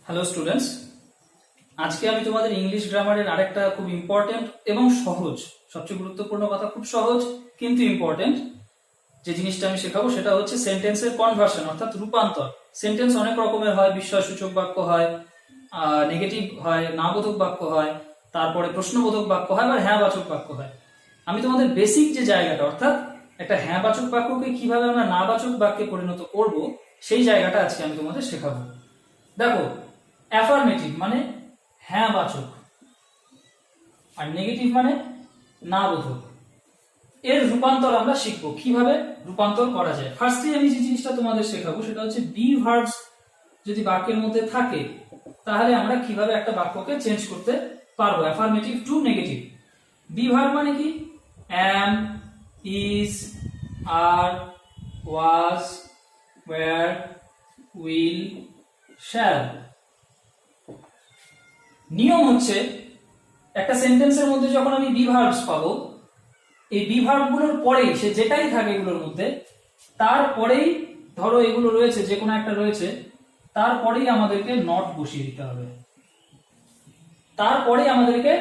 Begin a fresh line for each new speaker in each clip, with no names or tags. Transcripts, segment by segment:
Hello students, আজকে আমি তোমাদের ইংলিশ গ্রামারের আরেকটা খুব ইম্পর্টেন্ট এবং সহজ, সবচেয়ে গুরুত্বপূর্ণ কথা, খুব সহজ কিন্তু ইম্পর্টেন্ট যে জিনিসটা আমি শেখাবো সেটা হচ্ছে সেন্টেন্সের কনভার্সন অর্থাৎ রূপান্তর। সেন্টেন্স অনেক রকমের হয়, বিস্ময়সূচক বাক্য হয়, নেগেটিভ হয়, নাবোধক বাক্য হয়, তারপরে প্রশ্নবোধক বাক্য হয়, আবার হ্যাঁবাচক বাক্য হয়। আমি তোমাদের বেসিক যে জায়গাটা অর্থাৎ একটা হ্যাঁবাচক বাক্যকে কিভাবে আমরা নাবাচক বাক্যে পরিণত করব সেই জায়গাটা আজকে আমি তোমাদের শেখাবো। দেখো, অ্যাফার্মেটিভ মানে হ্যাঁ বাচক আর নেগেটিভ মানে না বোধক। এর রূপান্তর আমরা শিখবো, কিভাবে রূপান্তর করা যায়। ফার্স্টে আমি যে জিনিসটা তোমাদের শেখাবো সেটা হচ্ছে বি ভার্বস যদি বাক্যের মধ্যে থাকে তাহলে আমরা কিভাবে একটা বাক্যকে চেঞ্জ করতে পারবো affirmative to negative. Be verb মানে কি? Am, is, are, was, were, will, shall. নিয়ম হচ্ছে একটা সেন্টেন্সের মধ্যে যখন আমি বি ভার্বস পাবো, এই বি ভার্বগুলোর পরেই সে যেটাই থাকে এগুলোর মধ্যে, তারপরেই ধরো এগুলো রয়েছে, যে কোনো একটা রয়েছে, তারপরেই আমাদেরকে নট বসিয়ে দিতে হবে। তারপরেই আমাদেরকে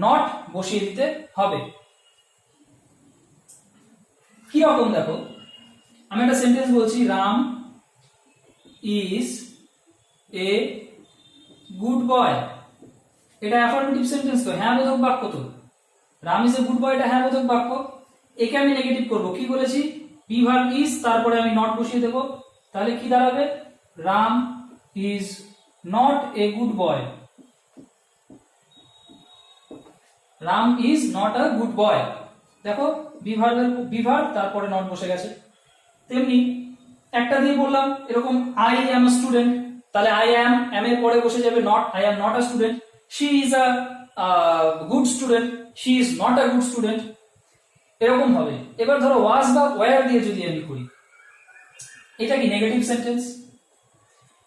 নট বসিয়ে দিতে হবে। কি রকম দেখো, আমি একটা সেন্টেন্স বলছি, Ram is a good boy. এটা অ্যাফার্মেটিভ সেন্টেন্স তো, হ্যাঁ বোধক বাক্য তো। Ram is a good boy, এটা হ্যাঁ বোধক বাক্য। একে আমি নেগেটিভ করব, কি বলেছি? বি ভার্ব ইজ, তারপরে আমি নট বসিয়ে দেব। তাহলে কি দাঁড়াবে? Ram is not a good boy. Ram is not a good boy. দেখো, বি ভার্ব তারপরে নট বসে গেছে। তেমনি একটা দিয়ে বললাম এরকম, আই অ্যাম আ স্টুডেন্ট, তাহলে আই অ্যাম এর পরে বসে যাবে not, I am not a student. She is a good student, she is not a good student. এরকম হবে। এবার ধরো ওয়াজ বা ওয়্যার দিয়ে যদি আমি করি, এটা কি নেগেটিভ সেন্টেন্স?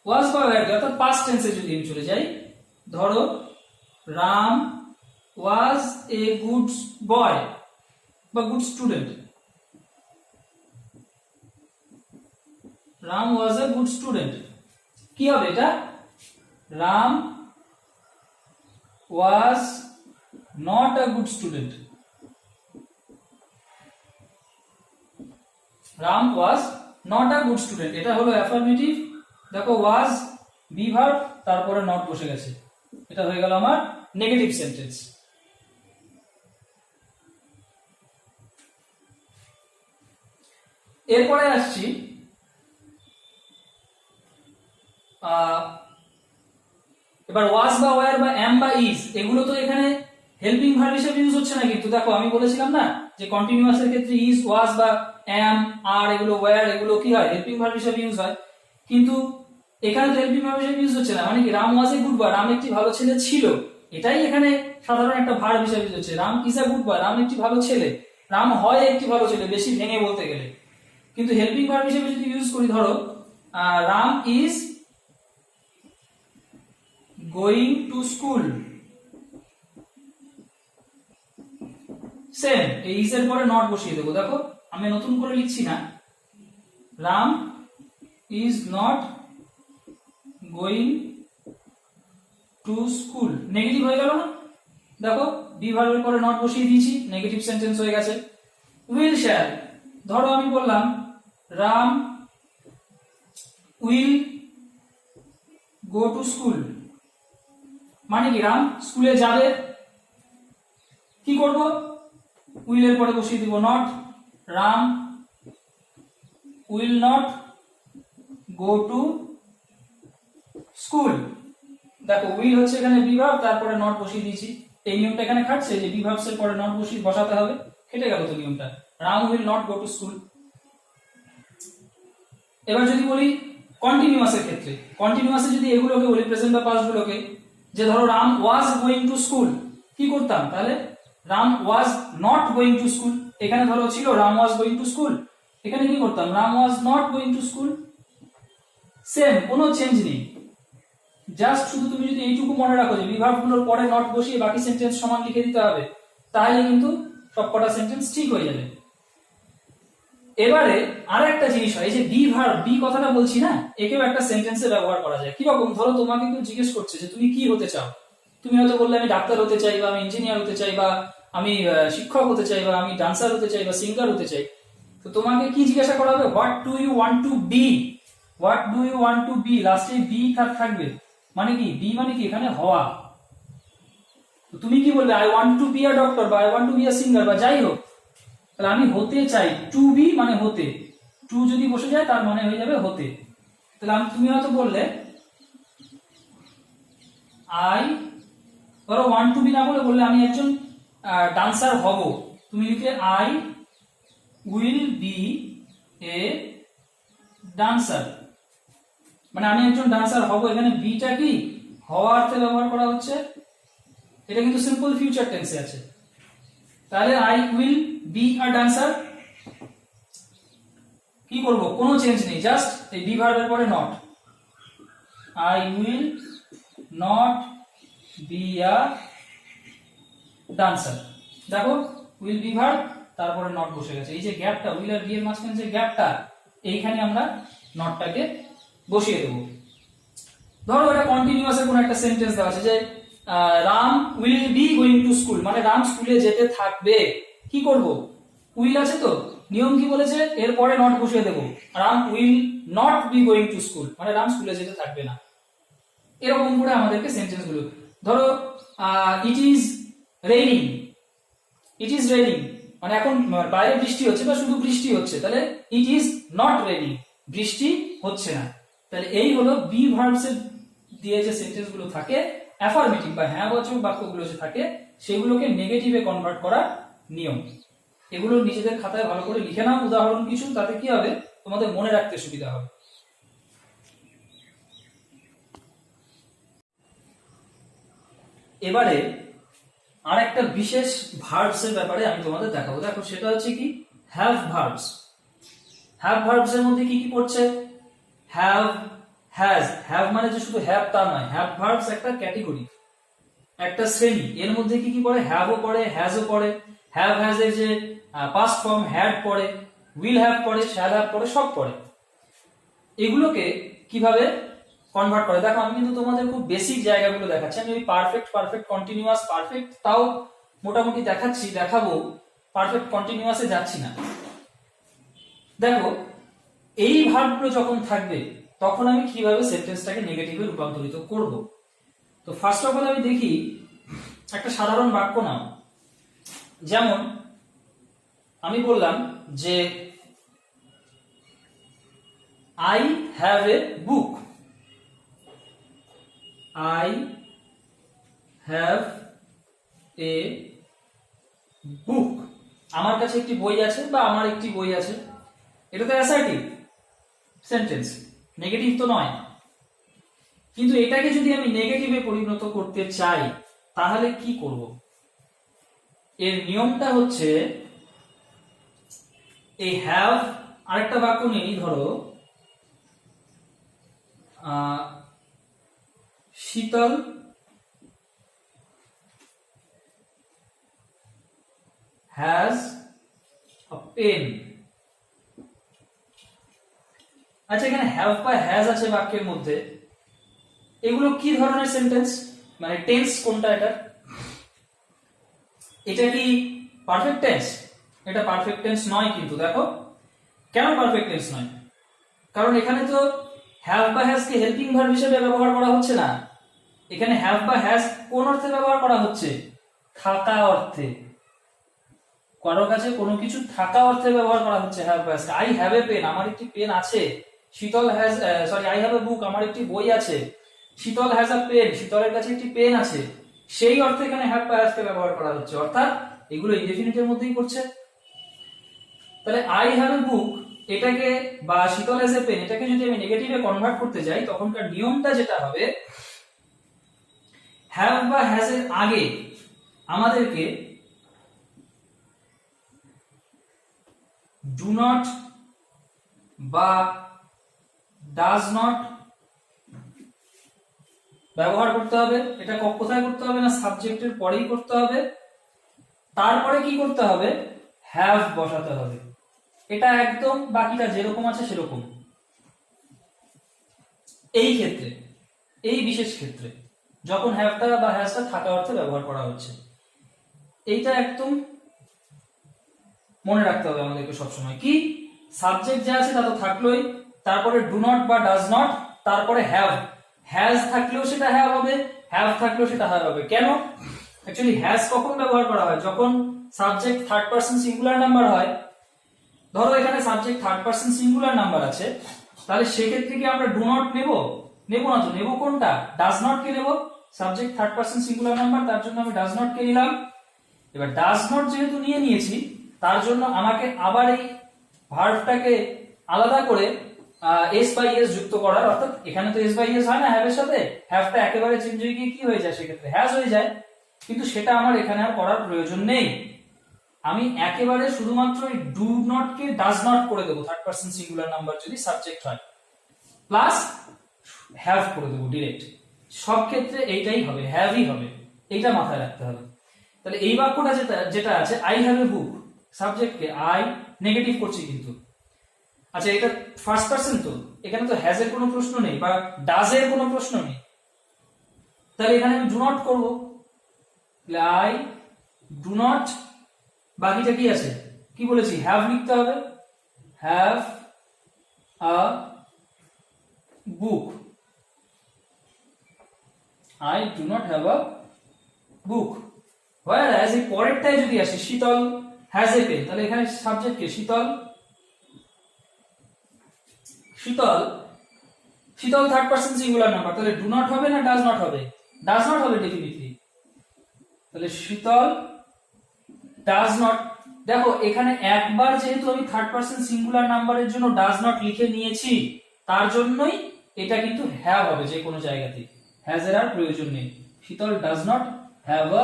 ওয়াজ বা ওয়্যার দিয়ে অর্থাৎ পাস্ট টেন্সে যদি আমি চলে যাই, ধরো রাম ওয়াজ এ গুড বয় বা good student. Ram was a good student, কি হবে এটা? Ram was not a good student. Ram was not a good student, এটা হলো অ্যাফার্মেটিভ। দেখো, ওয়াজ বি ভার্ব তারপরে নট বসে গেছে, এটা হয়ে গেল আমার নেগেটিভ সেন্টেন্স। এরপরে আসছি এবার ওয়াজ বা ওয়্যার বা এম বা ইজ, এগুলো তো এখানে হেল্পিং ভার্ব হিসেবে ইউজ হচ্ছে না। কিন্তু দেখো, আমি বলেছিলাম না যে কন্টিনিউয়াস এর ক্ষেত্রে ইজ, ওয়াজ বা এম, আর এগুলো ওয়্যার, এগুলো কি হয়? হেল্পিং ভার্ব হিসেবে ইউজ হয়। কিন্তু এখানে তো হেল্পিং ভার্ব হিসেবে ইউজ হচ্ছে না। মানে কি, রাম ওয়াজ এ গুড বয়, রাম একটি ভালো ছেলে ছিল, এটাই এখানে সাধারণ একটা ভার্ব হিসেবে ইউজ হচ্ছে। Ram is a good boy, Ram একটি ভালো ছেলে, রাম হয় একটি ভালো ছেলে, বেশি ভেঙে বলতে গেলে। কিন্তু হেল্পিং ভার্ব হিসেবে যদি ইউজ করি, ধরো Ram is going to school, same এই ইজ এর পরে নট বসিয়ে দেবো। দেখো, আমি নতুন করে লিখছি না, Ram is not going to school, negative হয়ে গেল না? দেখো, বি ভার্বের পরে নট বসিয়ে দিয়েছি, নেগেটিভ সেন্টেন্স হয়ে গেছে। উইল শ্যাল, ধরো আমি বললাম Ram will go to school, মানে কি রাম স্কুলে যাবে। কি করব? উইলের পরে বসিয়ে দিব not, Ram will not go to school. দেখো, উইল হচ্ছে এখানে বি ভার্ব, তারপরে নট বসিয়ে দিয়েছি। এই নিয়মটা এখানে খাটছে যে বি ভার্বস এর পরে নট বসাতে হবে, কেটে গেল তো নিয়মটা। Ram will not go to school. এবার যদি বলি কন্টিনিউয়াস এর ক্ষেত্রে, কন্টিনিউয়াসে যদি এগুলোকে বলি, প্রেজেন্ট বা পাস্ট গুলোকে, যে ধরো Ram was going to school, কি করতাম? তাহলে Ram was not going to school. এখানে ধরো ছিল Ram was going to school, এখানে কি করতাম? Ram was not going to school. Same, কোনো চেঞ্জ নেই। জাস্ট শুধু তুমি যদি এইটুকু মনে রাখো যে বিভাগ গুলোর পরে নট বসিয়ে বাকি সেন্টেন্স সমান লিখে দিতে হবে, তাহলে কিন্তু সবকটা সেন্টেন্স ঠিক হয়ে যাবে। এবারে আর একটা জিনিস হয়, এই যে বি ভার্ব, বি কথাটা বলছি না, একেও একটা সেন্টেন্সে ব্যবহার করা যায়। কি রকম? ধরো তোমাকে কেউ জিজ্ঞেস করছে যে তুমি কি হতে চাও, তুমি হয়তো বললে আমি ডাক্তার হতে চাই, বা আমি ইঞ্জিনিয়ার হতে চাই, বা আমি শিক্ষক হতে চাই, বা আমি ডান্সার হতে চাই, বা সিঙ্গার হতে চাই। তো তোমাকে কি জিজ্ঞাসা করা হবে? What do you want to be, what do you want to be, লাস্টে বি থাকবে। মানে কি? বি মানে কি? এখানে হওয়া। তুমি কি বলবে? I want to be a doctor, বা I want to be a singer, বা যাই হোক। তাহলে আমি হতে চাই, টু বি মানে হতে, টু যদি বসে যায় তার মানে হয়ে যাবে হতে। তাহলে তুমি হয়তো বললে আই, ধরো ওয়ান্ট টু বি না বললে আমি একজন ডান্সার হব, তুমি লিখে I will B A dancer, মানে আমি একজন ডান্সার হব। এখানে বিটা কি? হওয়া অর্থে ব্যবহার করা হচ্ছে। এটা কিন্তু সিম্পল ফিউচার টেন্সে আছে। তাহলে I will be a dancer, কি করব? কোনো চেঞ্জ নেই, জাস্ট এই বি ভার্বের পরে not. I will not be a dancer. দেখো উইল বি ভার্ব, তারপরে নট বসে গেছে। এই যে গ্যাপটা, উইল আর বি এর মাঝখানে যে গ্যাপটা, এইখানে আমরা নটটাকে বসিয়ে দেব। ধরো এটা কন্টিনিউয়াস এর কোন একটা সেন্টেন্স দেওয়া আছে যে Ram will be going to school, মানে রাম স্কুলে যেতে থাকবে। কি করব? উইল আছে তো, নিয়ম কি বলেছে? এর পরে নট বসিয়ে দেব। Ram will not be going to school, মানে রাম স্কুলে যেতে থাকবে না। এরকম করে আমাদেরকে সেন্টেন্স গুলো, ধরো it is raining, it is raining মানে এখন বাইরে বৃষ্টি হচ্ছে বা শুধু বৃষ্টি হচ্ছে, তাহলে ইট ইজ নট রেইনিং, বৃষ্টি হচ্ছে না। তাহলে এই হলো বি ভার্বস এর দিয়ে যে সেন্টেন্স গুলো থাকে, অ্যাফার্মেটিভ বা হ্যাঁ বাচক বাক্যগুলো যে থাকে, সেগুলোকে নেগেটিভে কনভার্ট করার নিয়ম। এগুলো নিজেদের খাতায় ভালো করে লিখে নাও উদাহরণ কিছু, তাতে কি হবে? তোমাদের মনে রাখতে সুবিধা হবে। এবারে আর একটা বিশেষ ভার্বস এর ব্যাপারে আমি তোমাদের দেখাবো। দেখো সেটা হচ্ছে কি? Have verbs. হ্যাভ ভার্বস এর মধ্যে কি কি পড়ছে? Have, has. হ্যাভ মানে যে শুধু হ্যাভ তা নয়, হ্যাভ ভার্বস একটা ক্যাটেগরি, একটা শ্রেণী। এর মধ্যে কি কি পড়ে? হ্যাভও পড়ে, হ্যাজও পড়ে। হ্যাভ হ্যাজ এর যে পাস্ট ফর্ম হ্যাড পড়ে, উইল হ্যাভ পড়ে, শ্যাল হ্যাভ পড়ে, সব পড়ে। এগুলোকে কিভাবে কনভার্ট করে? দেখো আমি কিন্তু তোমাদের খুব বেসিক জায়গাগুলো দেখাচ্ছি। আমি ওই পারফেক্ট, পারফেক্ট কন্টিনিউয়াস, পারফেক্ট তাও মোটামুটি দেখাচ্ছি, দেখাবো, পারফেক্ট কন্টিনিউয়াসে যাচ্ছি না। দেখো এই ভার্বগুলো যখন থাকবে তখন আমি কিভাবে সেন্টেন্সটাকে নেগেটিভে রূপান্তরিত করব। তো ফার্স্ট অফ অল আমি দেখি একটা সাধারণ বাক্য নাও। যেমন আমি বললাম যে I have a book, I have a book, আমার কাছে একটি বই আছে বা আমার একটি বই আছে। এটা তো অ্যাসার্টিভ সেন্টেন্স, নেগেটিভ তো নয়। কিন্তু এটাকে যদি আমি নেগেটিভে পরিণত করতে চাই তাহলে কি করব? এর নিয়মটা হচ্ছে এই হ্যাভ, আরেকটা বাক্য নেই, ধরো শীতল হ্যাজ আ পেন। আচ্ছা এখানে হ্যাভ বা হ্যাজ আছে বাক্যের মধ্যে, এগুলো কি ধরনের সেন্টেন্স? মানে টেন্স কোনটা এটা? এটা কি পারফেক্ট টেন্স? এটা পারফেক্ট টেন্স নয়। কিন্তু দেখো কেন পারফেক্ট টেন্স নয়? কারণ এখানে তো হ্যাভ বা হ্যাজ কে হেল্পিং ভার্ব হিসেবে ব্যবহার করা হচ্ছে না। এখানে হ্যাভ বা হ্যাজ কোন অর্থে ব্যবহার করা হচ্ছে? থাকা অর্থে। কারো কাছে কোনো কিছু থাকা অর্থে ব্যবহার করা হচ্ছে হ্যাভ বা has. I have a pen, আমার একটি পেন আছে। Sheetal has, sorry, I have a book, আমার একটি বই আছে। শীতল হ্যাজ আ পেন, শীতলের কাছে একটি পেন আছে। সেই অর্থে এখানে হ্যাভ বা হ্যাজ কে ব্যবহার করা হচ্ছে, অর্থাৎ এগুলো ইনডেফিনিটের মধ্যেই পড়ছে। তাহলে আই হ্যাভ এ বুক এটাকে, বা শীতল হ্যাজ এ পেন এটাকে যদি আমি নেগেটিভে কনভার্ট করতে যাই, তখনকার নিয়মটা যেটা হবে, হ্যাভ বা হ্যাজ এর আগে আমাদেরকে ডু নট বা ডাজ নট ব্যবহার করতে হবে। এটা কোথায় করতে হবে? না সাবজেক্টের পরেই করতে হবে। তারপরে কি করতে হবে? হ্যাভ বসাতে হবে। এটা একদম বাকিটা যেরকম আছে সেরকম। এই ক্ষেত্রে, এই বিশেষ ক্ষেত্রে যখন হ্যাভটা বা হ্যাজটা থাকা অর্থে ব্যবহার করা হচ্ছে, এইটা একদম মনে রাখতে হবে আমাদেরকে সবসময়। কি সাবজেক্ট যা আছে তা তো থাকলোই, তারপরে ডু নট বা ডাজ নট, তারপরে হ্যাভ, হ্যাজ থাকলেও সেটা হ্যাভ হবে, হ্যাভ থাকলেও সেটা হ্যাভ হবে। কেন? অ্যাকচুয়ালি হ্যাজ কখন ব্যবহার করা হয়? যখন subject third person singular number হয়। ধরো এখানে subject third person singular number আছে, তাহলে সেক্ষেত্রে কি আমরা ডু নট নেব? নেব না তো, নেব কোনটা? ডাজ নট কে নেব। Subject third person singular number, তার জন্য আমি ডাজ নট কে নিলাম। এবার ডাজ নট যেহেতু নিয়ে নিয়েছি, তার জন্য আমাকে আবার এই ভার্বটাকে আলাদা করে এস বাই এস যুক্ত করার, অর্থাৎ এখানে তো এস বাই এস হয় না হ্যাভ এর সাথে, হ্যাভটা একেবারে চেঞ্জ হয়ে গিয়ে কি হয়ে যায়, সেক্ষেত্রে হ্যাজ হয়ে যায়। কিন্তু সেটা আমার এখানে আর করার প্রয়োজন নেই। আমি একেবারে শুধুমাত্র এই do not K does not করে দেবো, থার্ড পারসন সিঙ্গুলার নাম্বার যদি সাবজেক্ট হয়, প্লাস হ্যাভ করে দেবো ডিরেক্ট। সব ক্ষেত্রে এইটাই হবে, হ্যাভই হবে, এইটা মাথায় রাখতে হবে। তাহলে এই বাক্যটা যেটা আছে আই হ্যাভ এ বুক, সাবজেক্টকে আই নেগেটিভ করছি কিন্তু। আচ্ছা এটা ফার্স্ট পারসন, তো এখানে তো হ্যাজ এর কোনো প্রশ্ন নেই বা ডাজ এর কোনো প্রশ্ন নেই, তাহলে এখানে আমি ডু নট করব। আই ডু নট, বাকিটা কি আছে, কি বলেছি, হ্যাভ লিখতে হবে, have a book. I do not have a book. whereas এই পরেরটায় যদি আসি, শীতল হ্যাজ এ পেন, তাহলে এখানে সাবজেক্ট কে শীতল, শীতল, শীতল থার্ড পারসন সিঙ্গুলার নাম্বার, তাহলে ডু নট হবে না ডাজ নট হবে? ডাজ নট হবে ডেফিনিটলি। তাহলে শীতল ডাজ নট, দেখো এখানে একবার যেহেতু আমি থার্ড পারসন সিঙ্গুলার নাম্বারের জন্য ডাজ নট লিখে নিয়েছি, তার জন্যই এটা কিন্তু হ্যাভ হবে যে কোনো জায়গাতে, হ্যাজ এর আর প্রয়োজন নেই। Sheetal does not have a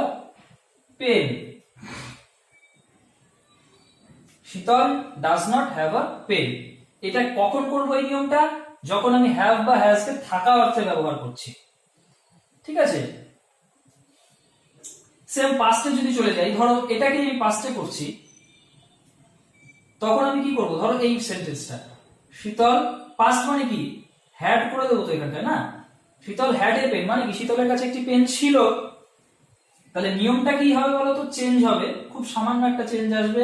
pen, Sheetal does not have a pen. এটা কখন করবো এই নিয়মটা? যখন আমি হ্যাভ বা হ্যাজ কে থাকা অর্থে ব্যবহার করছি, ঠিক আছে? সেম পাস্টে যদি চলে যাই, ধরো এটাকে আমি পাস্টে করছি, তখন আমি কি করব? ধরো এই সেন্টেন্সটা, শীতল পাস্ট মানে কি, হ্যাড করে দেবো তো এখানটা না। শীতল হ্যাড এ পেন মানে কি, শীতলের কাছে একটি পেন ছিল। তাহলে নিয়মটা কি হবে বলতো? চেঞ্জ হবে, খুব সামান্য একটা চেঞ্জ আসবে।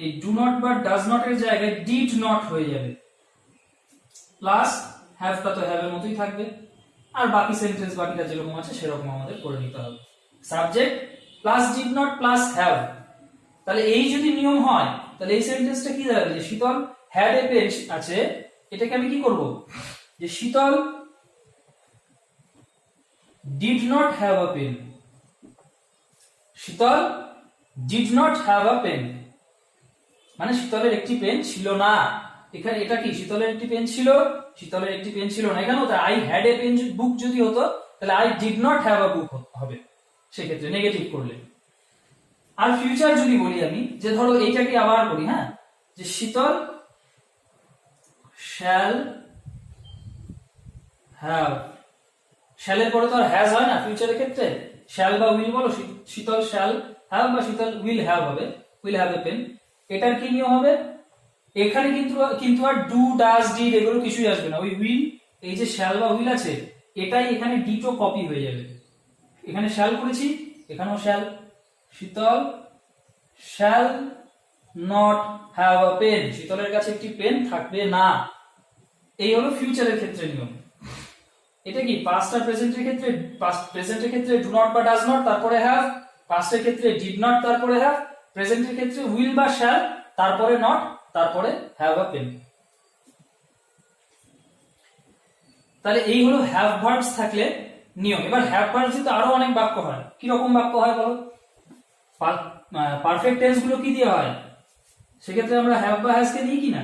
এই ডু নট বা ডাজ নট এর জায়গায় ডিড নট হয়ে যাবে, প্লাস হ্যাভটা তো হ্যাভ এর মতোই থাকবে, আর বাকি সেন্টেন্স বাকিটা যেরকম আছে সেরকম আমাদের করে নিতে হবে। Subject plus did not plus have. তাহলে এই যদি নিয়ম হয়, তাহলে এই সেন্টেন্সটা কি দাঁড়াবে? যে শীতল হ্যাড এ পেন আছে, এটাকে আমি কি করব? যে Sheetal did not have a pen, Sheetal did not have a pen, মানে শীতলের একটি পেন ছিল না। এখানে এটা কি, শীতলের একটি পেন ছিল, শীতলের একটি পেন ছিল না। এখানে হতো I had a pen book যদি হতো, তাহলে I did not have a book হবে সেক্ষেত্রে, নেগেটিভ করলে। আর ফিউচার যদি বলি আমি, যে ধরো এইটাকে আবার করি, হ্যাঁ, যে শীতল শ্যাল হ্যাভ, শ্যালের পরে তো আর হ্যাজ হয় না ফিউচারের ক্ষেত্রে, শ্যাল বা উইল বলো, শীতল শ্যাল হ্যাভ বা শীতল উইল হ্যাভ হবে, উইল হ্যাভ এ পেন। এটার কি নিয়ম হবে? এখানে কিন্তু আর ডু ডাজ ডিড এগুলো কিছুই আসবে না, ওই উইল, এই যে শ্যাল বা উইল আছে, এটাই এখানে ডিটো কপি হয়ে যাবে। এখানে শ্যাল করেছি, এখানেও shall, Sheetal shall not have a pen, শীতলের কাছে একটি পেন থাকবে না। এই হলো ফিউচারের ক্ষেত্রে নিয়ম। এটা কি পাস্ট আর প্রেজেন্টের ক্ষেত্রে, প্রেজেন্টের ক্ষেত্রে ডু নট বা ডাজ নট তারপরে হ্যাভ, পাস্টের ক্ষেত্রে ডিড নট তারপরে হ্যাভ, প্রেজেন্টের ক্ষেত্রে উইল বা শ্যাল তারপরে নট তারপরে হ্যাভ আ পেন। তাহলে এই হলো হ্যাভ ভার্বস থাকলে নিয়ম। এবার হ্যাভ ভার্বস তো আরো অনেক বাক্য হয়। কি রকম বাক্য হয় বলো? পারফেক্ট টেন্স গুলো কি দিয়ে হয়? সেক্ষেত্রে আমরা হ্যাভ বা হ্যাজ কে নিই কি না?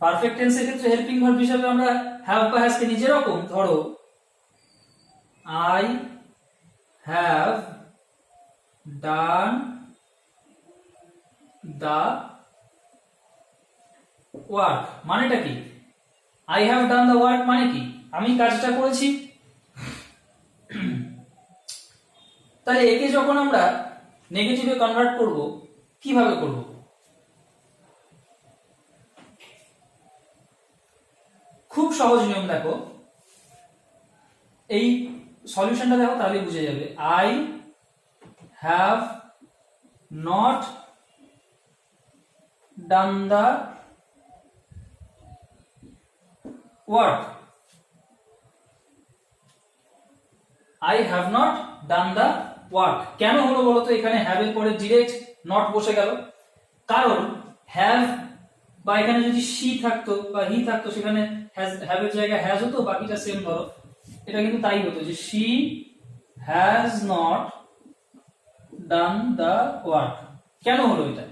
পারফেক্ট টেন্সের ক্ষেত্রে হেল্পিং ভার্ব হিসেবে আমরা হ্যাভ বা হ্যাজ কে নিই। যেরকম ধরো I have done the work, মানেটা কি? I have done the work মানে কি? আমি কাজটা করেছি। তাহলে একে যখন আমরা নেগেটিভে কনভার্ট করব কিভাবে করব? খুব সহজ নিয়ম, দেখো এই সলিউশনটা দেখো তাহলে বুঝে যাবে। I have not done the work. I have not done the work। কেন হলো বলতো? এখানে have এর পরে ডিরেক্ট নট বসে গেল, কারণ have বা এখানে যদি she থাকতো বা he থাকতো সেখানে have এর জায়গায় has হতো, বাকিটা সেম ধরো। এটা কিন্তু তাই হতো যে she has not done the work। কেন হলো এটা?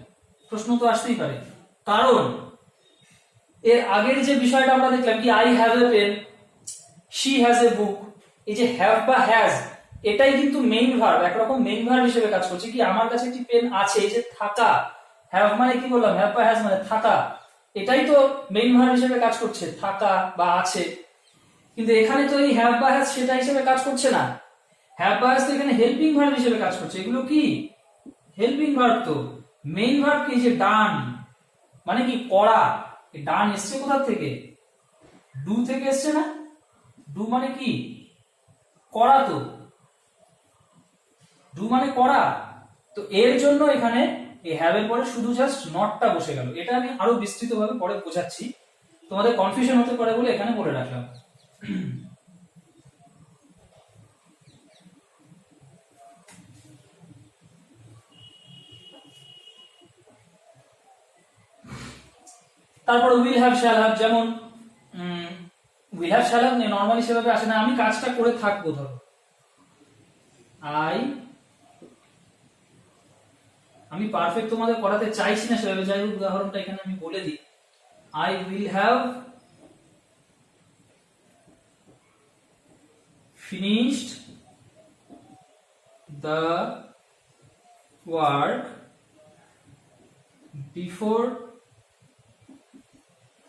প্রশ্ন তো আসতেই পারে। কারণ এর আগের যে বিষয়টা আমরা দেখলাম কি, I have a pen, she has a book, এই যে হ্যাভ বা হ্যাজ এটাই কিন্তু মেইন ভার্ব, একরকম মেইন ভার্ব হিসেবে কাজ করছে। কি আমার কাছে একটি পেন আছে, এই যে থাকা, হ্যাভ মানে কি বললাম, হ্যাভ বা হ্যাজ মানে থাকা, এটাই তো মেইন ভার্ব হিসেবে কাজ করছে, থাকা বা আছে। কিন্তু এখানে তো এই হ্যাভ বা হ্যাজ সেটা হিসেবে কাজ করছে না, হ্যাভ বা হ্যাজ তো এখানে হেল্পিং ভার্ব হিসেবে কাজ করছে। এগুলো কি হেল্পিং ভার্ব, তো মেইন ভার্ব কি যে ডান, মানে কি করা। ডান এসছে কোথা থেকে? ডু থেকে এসছে না? ডু মানে কি করা, তো ডু মানে করা। তো এর জন্য এখানে এই হ্যাভ এর পরে শুধু জাস্ট নটটা বসে গেল। এটা আমি আরো বিস্তৃতভাবে পরে বোঝাচ্ছি, তোমাদের কনফিউশন হতে পারে বলে এখানে বলে রাখলাম। তারপর উইল হ্যাভ, শ্যাল হ্যাভ। যেমন will have shall have normally সেভাবে আসে না, আমি কাজটা করে থাকবো। ধরো আমি পারফেক্ট তোমাদের করাতে চাইছি না সেভাবে, যাই হোক উদাহরণটা এখানে আমি বলে দিই। I will have finished the work before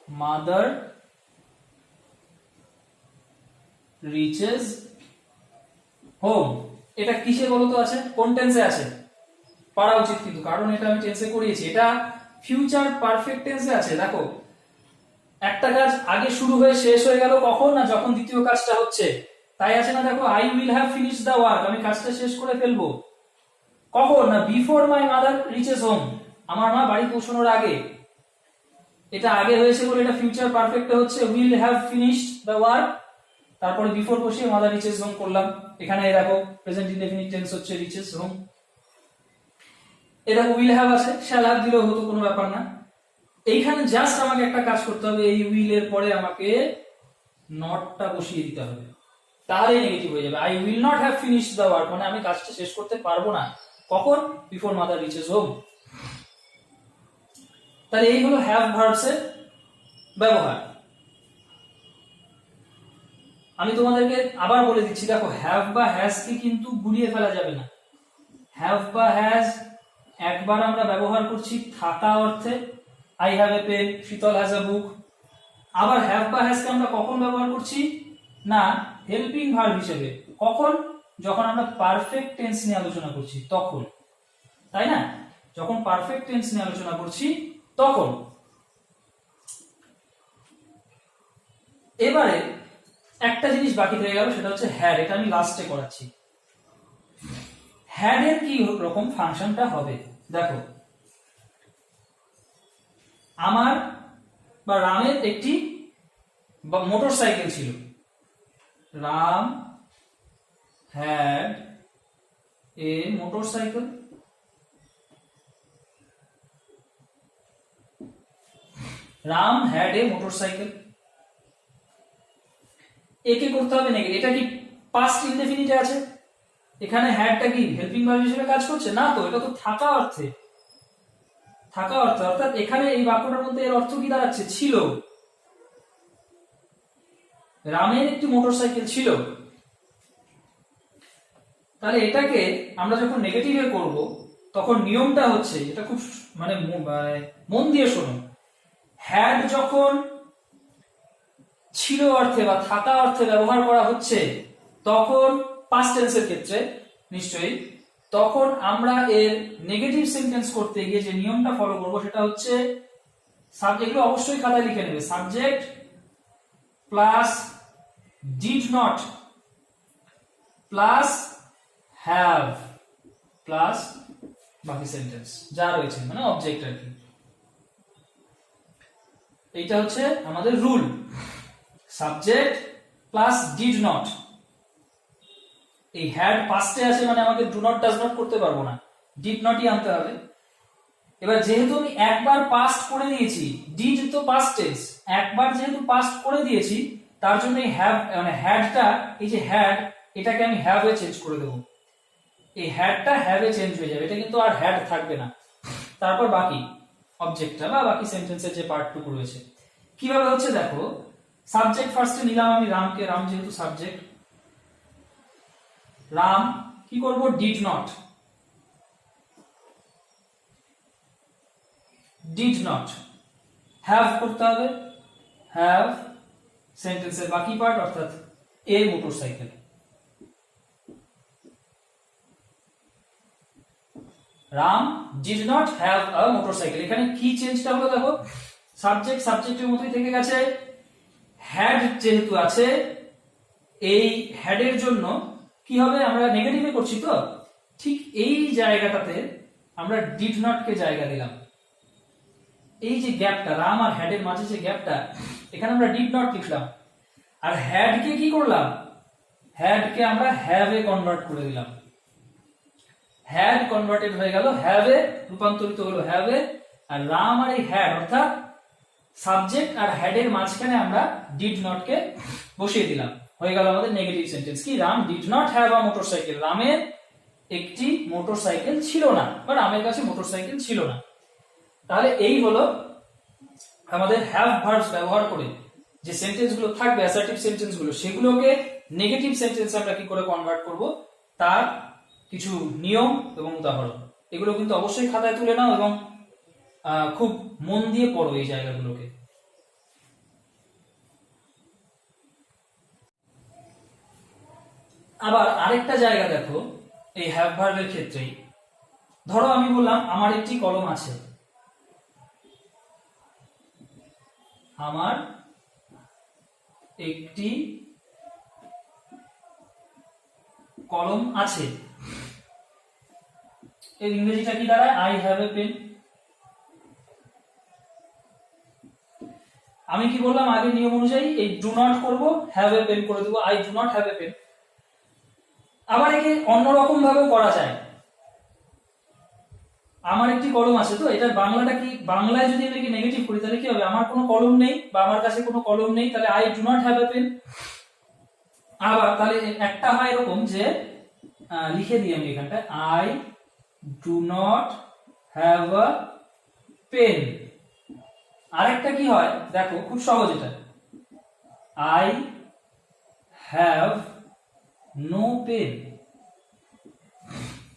mother reaches home. এটা কিসে বলতো আছে? কোন টেন্সে আছে? পারা উচিত কিন্তু, কারণ এটা আমি টেন্সে করিয়েছি। এটা ফিউচার পারফেক্ট টেন্সে আছে। দেখো একটা কাজ আগে শুরু হয়ে শেষ হয়ে গেল কখন? না যখন দ্বিতীয় কাজটা হচ্ছে। তাই আছে না, দেখো I will have finish the work, আমি কাজটা শেষ করে ফেলবো। কখন? না before my mother reaches home, আমার মা বাড়ি পৌঁছানোর আগে। এটা আগে হয়েছে বলে এটা ফিউচার পারফেক্টে হচ্ছে will have finished the work, তারপরে বিফোর বসিয়ে মাদার রিচেস হোম করলাম। এখানে দেখো প্রেজেন্ট ইনডেফিনিট টেন্স হচ্ছে রিচেস হোম। এটা উইল হ্যাভ আছে, শ্যাল হ্যাভ দিলেও হতো, কোনো ব্যাপার না। এইখানে জাস্ট আমাকে একটা কাজ করতে হবে, এই উইল এর পরে আমাকে নটটা বসিয়ে দিতে হবে, তাহলেই নেগেটিভ হয়ে যাবে। I will not have finished the work মানে আমি কাজটা শেষ করতে পারবো না। কখন? Before mother reaches home. তাহলে এই হলো হ্যাভ ভার্বস এর ব্যবহার। আমি তোমাদেরকে আবার বলে দিচ্ছি, দেখো হ্যাভ বা হ্যাজ কে কিন্তু গুলিয়ে ফেলা যাবে না। হ্যাভ বা হ্যাজ একবার আমরা ব্যবহার করছি থাকা অর্থে, আই হ্যাভ এ পেন, শীতল হ্যাজ এ বুক। আবার হ্যাভ বা হ্যাজ কে আমরা কখন ব্যবহার করছি? না হেল্পিং ভার্ব হিসেবে। কখন? যখন আমরা পারফেক্ট টেন্স নিয়ে আলোচনা করছি তখন, তাই না? যখন পারফেক্ট টেন্স নিয়ে আলোচনা করছি তখন। এবারে একটা জিনিস বাকি রয়ে গেল, সেটা হচ্ছে হ্যাড। এটা আমি লাস্টে করাচ্ছি। হ্যাড এর কি রকম ফাংশনটা হবে দেখো। আমার বা রামের একটি মোটর সাইকেল ছিল। Ram had a motor cycle. Ram had a motor cycle. একে করতে হবে নেগেটিভ। এটা কি পাস্ট ইনডেফিনিটে আছে? এখানে হ্যাডটা কি হেল্পিং ভার্ব হিসেবে কাজ করছে? না তো, এটা তো থাকা অর্থে। থাকা অর্থে, অর্থাৎ এখানে এই বাক্যটার মধ্যে এর অর্থ কি দাঁড়াচ্ছে? ছিল। রামের একটি মোটরসাইকেল ছিল। তাহলে এটাকে আমরা যখন নেগেটিভে করব তখন নিয়মটা হচ্ছে, এটা খুব মানে মন দিয়ে শোনো। হ্যাড যখন ছিল অর্থে বা থাকা অর্থে ব্যবহার করা হচ্ছে তখন পাস্ট টেন্সের ক্ষেত্রে নিশ্চয়ই তখন আমরা এর নেগেটিভ সেন্টেন্স করতে গিয়ে যে নিয়মটা ফলো করব সেটা হচ্ছে সাবজেক্টগুলো অবশ্যই খাতায় লিখে নেবে। Subject plus did not plus have plus বাকি সেন্টেন্স যা রয়েছে, মানে অবজেক্ট আর কি। এইটা হচ্ছে আমাদের rule. Subject plus did not, এই হ্যাড পাস্টে আছে মানে আমাকে ডু নট ডাজ নট করতে পারবো না, ডিড নটই আনতে হবে। এবার যেহেতু আমি একবার পাস্ট করে দিয়েছি, ডিড তো পাস্ট টেন্স, একবার যেহেতু পাস্ট করে দিয়েছি তার জন্য এই হ্যাভ মানে হ্যাডটা, এই যে হ্যাড এটাকে আমি হ্যাভ এ চেঞ্জ করে দেবো। এই হ্যাডটা হ্যাভ এ চেঞ্জ হয়ে যাবে, এটা কিন্তু আর হ্যাড থাকবে না। তারপর বাকি অবজেক্টটা বা বাকি সেন্টেন্সের যে পার্টটুকু রয়েছে কিভাবে হচ্ছে দেখো। সাবজেক্ট ফার্স্টে নিলাম আমি রামকে, রাম যেহেতু সাবজেক্ট, রাম কি করব, did not, did not have করতে হবে, হ্যাভ সেন্টেন্সের বাকি পার্ট অর্থাৎ a motorcycle. Ram did not have a motorcycle. এখানে কি চেঞ্জটা হলো দেখো, সাবজেক্ট সাবজেক্টের মতোই থেকে গেছে, হ্যাড যেহেতু আছে এই হ্যাডের জন্য কি হবে, আমরা নেগেটিভে করছি তো, ঠিক এই জায়গাটাতে আমরা ডিড নট কে জায়গা দিলাম। এই যে গ্যাপটা রাম আর হ্যাডের মাঝে যে গ্যাপটা, এখানে আমরা ডিড নট লিখলাম। আর হ্যাড কে কি করলাম, হ্যাড কে আমরা হ্যাভ এ কনভার্ট করে দিলাম। হ্যাড কনভার্টেড হয়ে গেল হ্যাভ এ, রূপান্তরিত হলো হ্যাভ এ। আর রাম আর এই হ্যাড অর্থাৎ সাবজেক্ট আর হ্যাডের মাঝখানে আমরা ডিড নট কে বসিয়ে দিলাম, হয়ে গেল আমাদের নেগেটিভ সেন্টেন্স। কি, Ram did not have a motorcycle, রামের একটি মোটরসাইকেল ছিল না বা রামের কাছে মোটরসাইকেল ছিল না। তাহলে এই হলো আমাদের হ্যাভ ভার্বস ব্যবহার করে যে সেন্টেন্স গুলো থাকবে, অ্যাসার্টিভ সেন্টেন্স গুলো, সেগুলোকে নেগেটিভ সেন্টেন্সে আমরা কি করে কনভার্ট করব তার কিছু নিয়ম এবং উদাহরণ। এগুলো কিন্তু অবশ্যই খাতায় তুলে নাও এবং খুব মন দিয়ে পড়ো এই জায়গাগুলোকে। আবার আরেকটা জায়গা দেখো এই হ্যাভ ভার্বের ক্ষেত্রেই, ধরো আমি বললাম আমার একটি কলম আছে, আমার একটি কলম আছে, এর ইংরেজিটা কি দাঁড়ায়, আই হ্যাভ এ পেন। আমি কি বললাম আগে নিয়ম অনুযায়ী এই ডু নট করব, হ্যাভ এ পেন করে দেবো, I do not have a pen. আবার একে অন্যরকম ভাবেও করা যায়, আমার একটি কলম আছে, তো এটার বাংলাটা কি, বাংলায় যদি আমি নেগেটিভ করি তাহলে কি হবে, আমার কোনো কলম নেই বা আমার কাছে কোনো কলম নেই, তাহলে I do not have a pen. আবার তাহলে একটা হয় এরকম যে লিখে দিই আমি এখানটায়, I do not have a pen. আরেকটা কি হয় দেখো, খুব সহজ এটা, আই হ্যাভ নো পেন,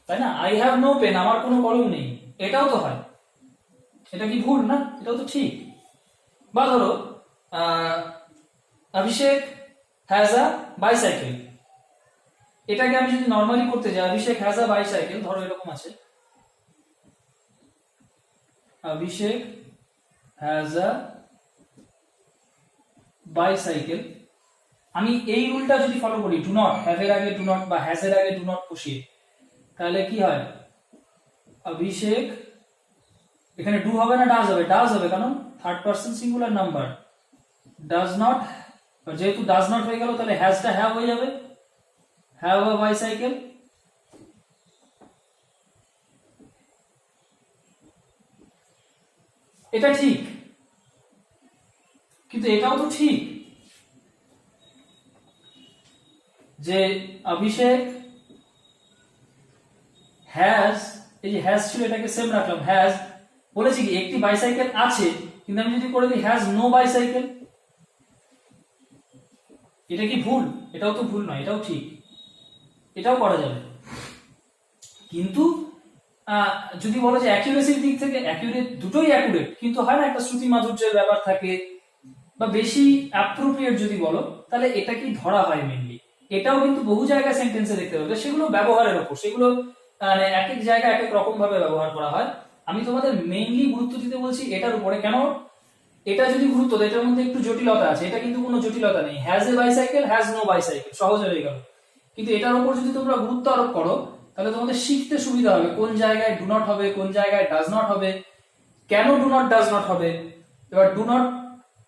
তাই না, আই হ্যাভ নো পেন, আমার কোনো কলম নেই, এটাও তো হয়। এটা কি ভুল না, এটাও তো ঠিক। বা ধরো অভিষেক হ্যাজ আ বাইসাইকেল, এটাকে আমি যদি নর্মালি করতে যাই, অভিষেক হ্যাজ আ বাইসাইকেল, ধরো এরকম আছে, অভিষেক হ্যাজ আ বাইসাইকেল। আমি এই রুলটা যদি ফলো করি, ডু নট, হ্যাভ এর আগে ডু নট বা হ্যাজ এর আগে ডু নট বসিয়ে, তাহলে কি হয়, অভিষেক, এখানে ডু হবে না ডাজ হবে, ডাজ হবে, কারণ third person singular number, does not, যেহেতু ডাজ নট হয়ে গেল তাহলে হ্যাজটা হ্যাভ হয়ে যাবে, হ্যাভ আ বাইসাইকেল। এটা ঠিক, কিন্তু এটাও তো ঠিক যে অভিষেক হ্যাজ, এই যে হ্যাজ ছিল এটাকে সেম রাখলাম, হ্যাজ বলেছি কি একটি বাইসাইকেল আছে, কিন্তু আমি যদি করে দিই হ্যাজ নো বাইসাইকেল, এটা কি ভুল, এটাও তো ভুল নয়, এটাও ঠিক, এটাও করা যাবে। কিন্তু যদি বলো যে অ্যাকিউরেসির দিক থেকে, অ্যাকিউরেট দুটোই অ্যাকুরেট, কিন্তু হয় না একটা শ্রুতি মাধুর্যের ব্যাপার থাকে, বা বেশি অ্যাপ্রোপ্রিয়েট যদি বলো, তাহলে এটা কি ধরা হয় মেনলি, এটাও কিন্তু বহু জায়গায় সেন্টেন্সে দেখতে পাবে, সেগুলো ব্যবহারের উপর, সেগুলো মানে এক এক জায়গায় এক এক রকম ভাবে ব্যবহার করা হয়। আমি তোমাদের মেইনলি গুরুত্ব দিতে বলছি এটার উপরে। কেন? এটা যদি গুরুত্ব দেয়, এটার মধ্যে একটু জটিলতা আছে, এটা কিন্তু কোনো জটিলতা নেই। Has a bicycle, has no bicycle, সহজ হয়ে গেল। কিন্তু এটার উপর যদি তোমরা গুরুত্ব আরোপ করো তাহলে তোমাদের শিখতে সুবিধা হবে, কোন জায়গায় ডু নট হবে, কোন জায়গায় ডাজ নট হবে, কেন ডু নট ডাজ নট হবে। এবার ডু নট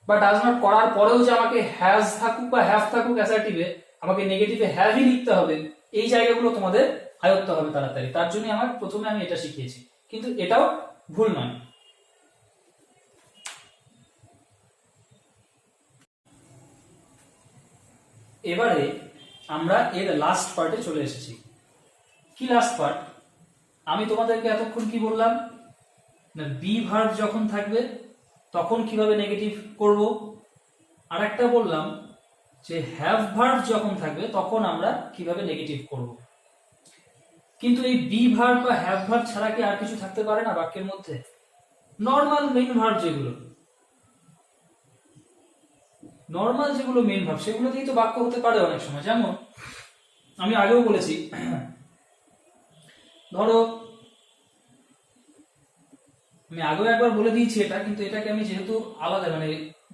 বা ডাজ নট করার পরেও যে আমাকে হ্যাজ থাকুক বা হ্যাভ থাকুক অ্যাসার্টিভে, আমাকে নেগেটিভে হ্যাভই লিখতে হবে, এই জায়গাগুলো তোমাদের আয়ত্ত হবে তাড়াতাড়ি। তার জন্য প্রথমে আমি এটা শিখিয়েছি, কিন্তু এটাও ভুল নয়। এবারে আমরা এর লাস্ট পার্টে চলে এসেছি। কি লাস্ট পার্ট? আমি তোমাদেরকে এতক্ষণ কি বললাম না, বি ভার্ব যখন থাকবে তখন কিভাবে নেগেটিভ করব, আর একটা বললাম যে হ্যাভ ভার্ব যখন থাকবে তখন আমরা কিভাবে নেগেটিভ করব। কিন্তু এই বি ভার্ব বা হ্যাভ ভার্ব ছাড়া কি আর কিছু থাকতে পারে না বাক্যের মধ্যে? নর্মাল মেইন ভার্ব যেগুলো, নর্মাল যেগুলো মেইন ভার্ব, সেগুলো দিয়েই তো বাক্য হতে পারে অনেক সময়। যেমন আমি আগেও বলেছি, ধরো আমি আগেও একবার বলে দিয়েছি এটা, কিন্তু এটাকে আমি যেহেতু আলাদা মানে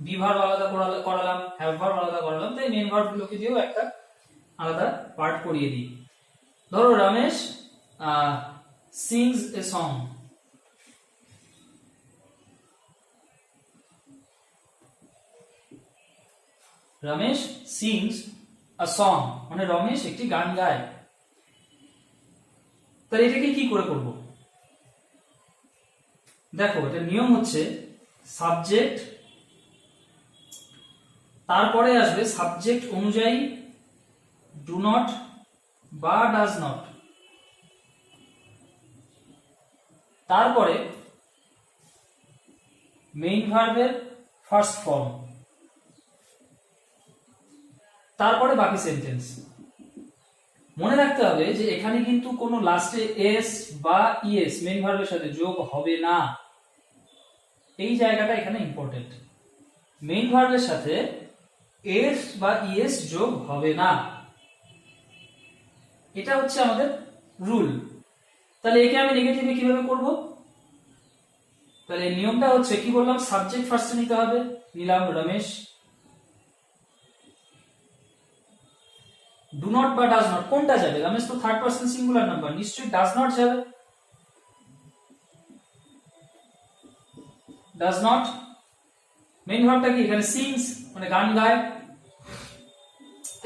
বি ভার্ব আলাদা করালাম, হ্যাভ ভার্ব আলাদা করালাম, তাই মেইন ভার্ব গুলোকে দিয়েও একটা আলাদা পার্ট করিয়ে দিই। ধরো Ramesh sings a song. Ramesh sings a song মানে রমেশ একটি গান গায়। তাহলে এটাকে কি করে করব? দেখো, এটা নিয়ম হচ্ছে সাবজেক্ট, তারপরে আসবে সাবজেক্ট অনুযায়ী ডু নট বা ডাজ নট, তারপরে মেইন ভার্বের ফার্স্ট ফর্ম, তারপরে বাকি সেন্টেন্স। মনে রাখতে হবে যে এখানে কিন্তু কোনো লাস্টে এস বা ইএস মেইন ভার্বের সাথে যোগ হবে না। এই জায়গাটা এখানে ইম্পর্টেন্ট। মেইন ভার্বের সাথে এস বা ইএস যোগ হবে না, এটা হচ্ছে আমাদের রুল। তাহলে একে আমি নেগেটিভে কিভাবে করব? তাহলে নিয়মটা হচ্ছে কি বললাম, সাবজেক্ট ফার্স্টে নিতে হবে, নিলাম রমেশ। ডু নট বা ডাজ নট কোনটা যাবে? রমেশ তো থার্ড পারসন সিঙ্গুলার নাম্বার, নিশ্চয়ই ডাজ নট যাবে। ডাজ নট মেইন ভার্বটা কি এখানে? সিংস মানে গান গায়,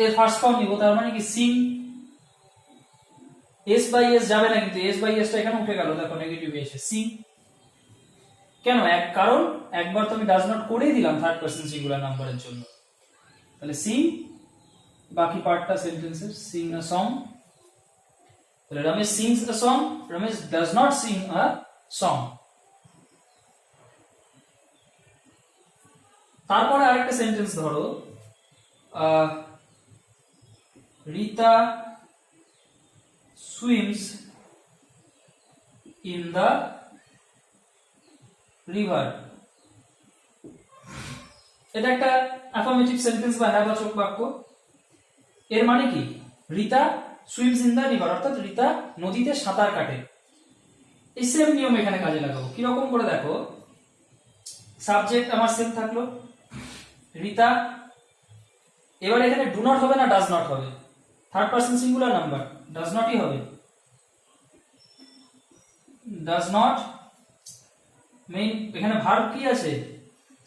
এর ফার্স্ট ফর্ম নিব, তার মানে কি সিং। এস বাই এস যাবে না, কিন্তু এস বাই এসটা এখানে উঠে গেল, দেখো নেগেটিভে এসে সিং। কেন? কারণ একবার তো আমি ডাজ নট করেই দিলাম থার্ড পারসন সিঙ্গুলার নাম্বারের জন্য। তাহলে সিং, বাকি পার্টটা সেন্টেন্সের সিং আ সং। তাহলে Ramesh sings a song, Ramesh does not sing a song. তারপরে আরেকটা সেন্টেন্স ধরো, Rita swims in the river. এটা একটা অ্যাফার্মেটিভ সেন্টেন্স বা হ্যাবাচক বাক্য। এর মানে কি? Rita swims in the river, অর্থাৎ রীতা নদীতে সাঁতার কাটে। এই সেম নিয়ম এখানে কাজে লাগাবো। কিরকম করে দেখো, সাবজেক্ট আমার সেম থাকলো রীতা, এবার এখানে ডু নট হবে না ডাজ নট হবে? Third person singular number, does নটই হবে। ডাজ নট মেইন, এখানে ভার্ব কি আছে?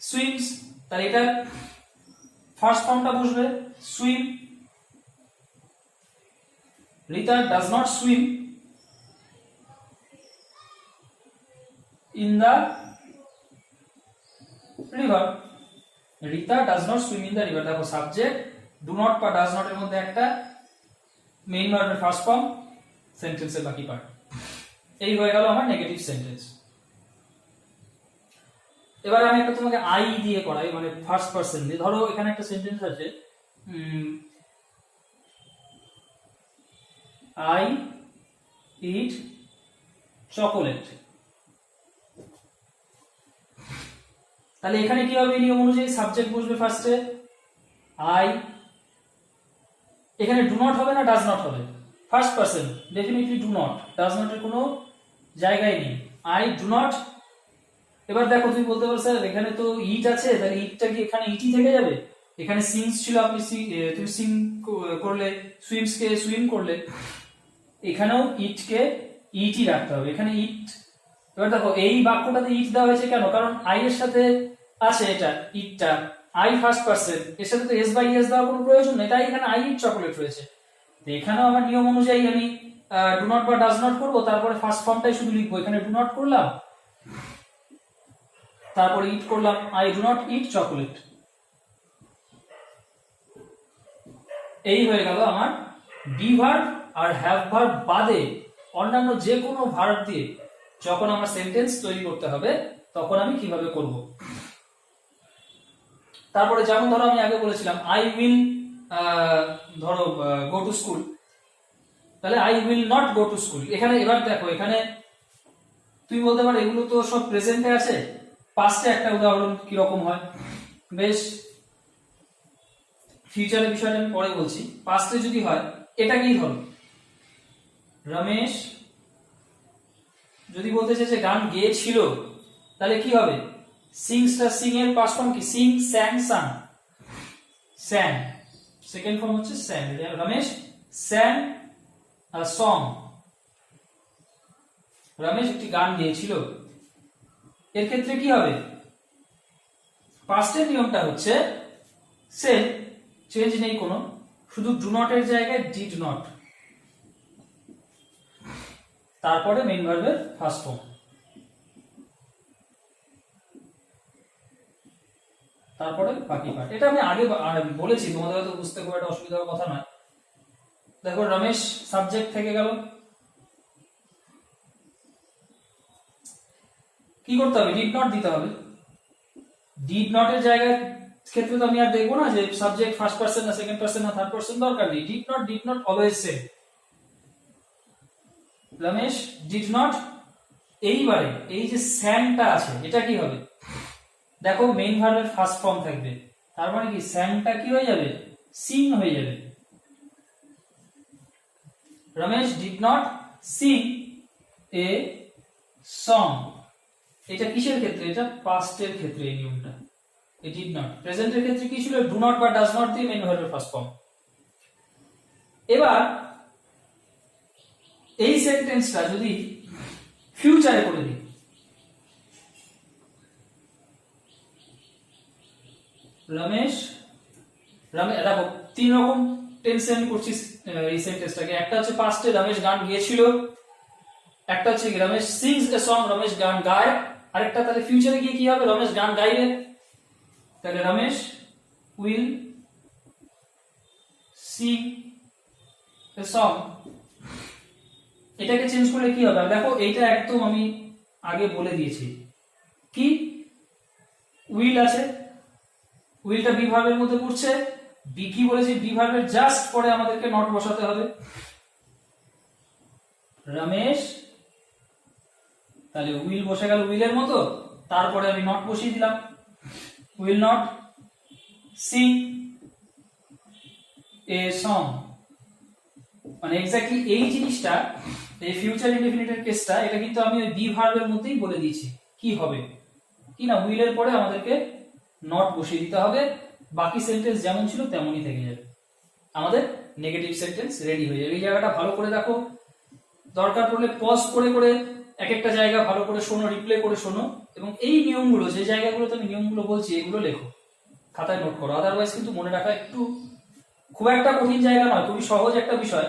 সুইমস, তাহলে এটা ফার্স্ট ফর্মটা বসবে swim. Rita does not swim in the river. Rita does not swim in the river. দেখো সাবজেক্ট, ডু নট বা ডাজ নট এর মধ্যে একটা, মেইন ভার্বের ফার্স্ট ফর্ম, সেন্টেন্সের বাকি পার্ট। এই হয়ে গেল আমার নেগেটিভ সেন্টেন্স। এবারে আমি একটা তোমাকে আই দিয়ে করাই, মানে ফার্স্ট পারসন দিয়ে। ধরো এখানে একটা সেন্টেন্স আছে, আই ইট চকোলেট। তাহলে এখানে কি হবে? নিয়ম অনুযায়ী সাবজেক্ট বসবে ফার্স্টে আই, এখানে ডু নট হবে না ডাজ নট হবে? First person definitely do not, does not এর কোনো জায়গায় নেই। I do not. এবার দেখো তুমি বলতে পারো স্যার এখানে তো ইট আছে, তাহলে ইটটা কি এখানে ইটই থেকে যাবে? এখানে সিংস ছিল, আপনি তুমি সিং করলে, সুইমস কে সুইম করলে, এখানেও ইট কে ইটই রাখতে হবে, এখানে ইট। এবার দেখো এই বাক্যটাতে ইট দেওয়া হয়েছে কেন? কারণ আই এর সাথে আছে এটা ইটটা, আই ফার্স্ট পারসন, এর সাথে তো এস বাই এস দেওয়ার কোনো প্রয়োজন নেই, তাই এখানে আই ইট চকলেট রয়েছে। তো এখানেও আমার নিয়ম অনুযায়ী আমি ডু নট বা ডাজ নট করবো, তারপরে ফার্স্ট ফর্মটাই শুধু লিখবো। এখানে ডু নট করলাম, তারপরে ইট করলাম, I do not eat chocolate. এই হয়ে গেল আমার বি ভার্ব আর হ্যাভ ভার্ব বাদে অন্যান্য যে কোনো ভার্ব দিয়ে যখন আমার সেন্টেন্স তৈরি করতে হবে তখন আমি কিভাবে করব। তারপরে যেমন ধরো আমি আগে বলেছিলাম আই উইল ধরো গো টু স্কুল, তাহলে I will not go to school. এখানে এবার দেখো এখানে তুমি বলতে পারো এগুলো তো সব প্রেজেন্টে আছে, পাস্টে একটা উদাহরণ কি রকম হয়। বেশ, ফিউচারের বিষয়টা আমি পরে বলছি। পাস্টে যদি হয় এটা কি ধরো রমেশ যদি বলতে চাই যে গান গেয়েছিল, তাহলে কি হবে? সিংসটা, সিং এর পাস্ট ফর্ম কি? সিং, স্যাং, সাং। স্যাং সেকেন্ড ফর্ম হচ্ছে স্যাং। রমেশ স্যাং সং, রমেশ একটি গান গেয়েছিল। এর ক্ষেত্রে কি হবে? পাস্টের নিয়মটা হচ্ছে সেম, চেঞ্জ নেই কোনো, শুধু ডু নট এর জায়গায় ডিড নট, তারপরে মেইন ভার্বের ফার্স্ট ফর্ম। তারপরে বাকি পার্ট। এটা আমি আগে বলেছি, তোমাদের হয়তো বুঝতে খুব একটা অসুবিধার কথা নয়। দেখো রমেশ সাবজেক্ট থেকে গেল, কি করতে হবে? ডিড নট দিতে হবে। ডিড নট এর জায়গায় ক্ষেত্রে তো আমি আর দেখবো না যে সাবজেক্ট ফার্স্ট পারসন না সেকেন্ড পারসন না থার্ড পারসন, দরকার নেই। Did not always same. Ramesh did not. এইবারে এই যে স্যাংটা আছে এটা কি হবে? দেখো মেইন ভার্বের ফার্স্ট ফর্ম থাকবে, তার মানে কি স্যাংটা কি হয়ে যাবে? সিং হয়ে যাবে। Ramesh did not sing a song. এটা কিসের ক্ষেত্রে? এটা পাস্টের ক্ষেত্রে এই নিয়মটা। এই ডিড নট। প্রেজেন্টের ক্ষেত্রে কি ছিল? ডু নট বা ডাজ নট দিয়ে মেইন ভার্বের ফার্স্ট ফর্ম। এবার এই সেন্টেন্সটা যদি ফিউচারে করে দিই, রমেশ দেখো তিন রকম টেন্সে আমি করছি এই সেন্টেন্সটাকে। একটা হচ্ছে পাস্টে রমেশ গান গিয়েছিল, একটা হচ্ছে Ramesh sings a song, Ramesh গান গায়, আরেকটা তাহলে ফিউচারে গিয়ে কি হবে? রমেশ গান গাইবে, তাহলে Ramesh will sing a song. এটাকে চেঞ্জ করলে কি হবে? দেখো এইটা একদম আমি আগে বলে দিয়েছি, কি উইল আছে, উইলটা বি ভার্বের মধ্যে পড়ছে, বি কি বলেছি? বি ভার্বের জাস্ট পরে আমাদেরকে নট বসাতে হবে। রমেশ, তাহলে উইল বসে গেল উইলের মতো, তারপরে আমি নট বসিয়ে দিলাম, will not sing a song. মানে এক্স্যাক্টলি এই জিনিসটা, এই ফিউচার ইনডেফিনিটের কেসটা, এটা কিন্তু আমি ওই বি ভার্বের মধ্যেই বলে দিয়েছি কি হবে, কি না উইলের পরে আমাদেরকে নট বসিয়ে দিতে হবে। বাকি সেন্টেন্স যেমন ছিল তেমনই থেকে যাবে, আমাদের নেগেটিভ সেন্টেন্স রেডি হয়ে যাবে। এই জায়গাটা ভালো করে দেখো, দরকার পড়লে পজ করে করে এক একটা জায়গা ভালো করে শোনো, রিপ্লে করে শোনো, এবং এই নিয়মগুলো, যে জায়গাগুলোতে আমি নিয়মগুলো বলছি এগুলো লেখো, খাতায় নোট করো। আদারওয়াইজ কিন্তু মনে রাখা একটু খুব একটা কঠিন জায়গা নয়, খুবই সহজ একটা বিষয়।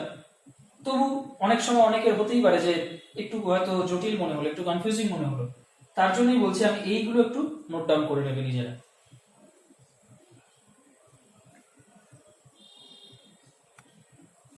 তবু অনেক সময় অনেকের হতেই পারে যে একটু হয়তো জটিল মনে হলো, একটু কনফিউজিং মনে হলো, তার জন্যই বলছি আমি এইগুলো একটু নোট ডাউন করে নেবে নিজেরা।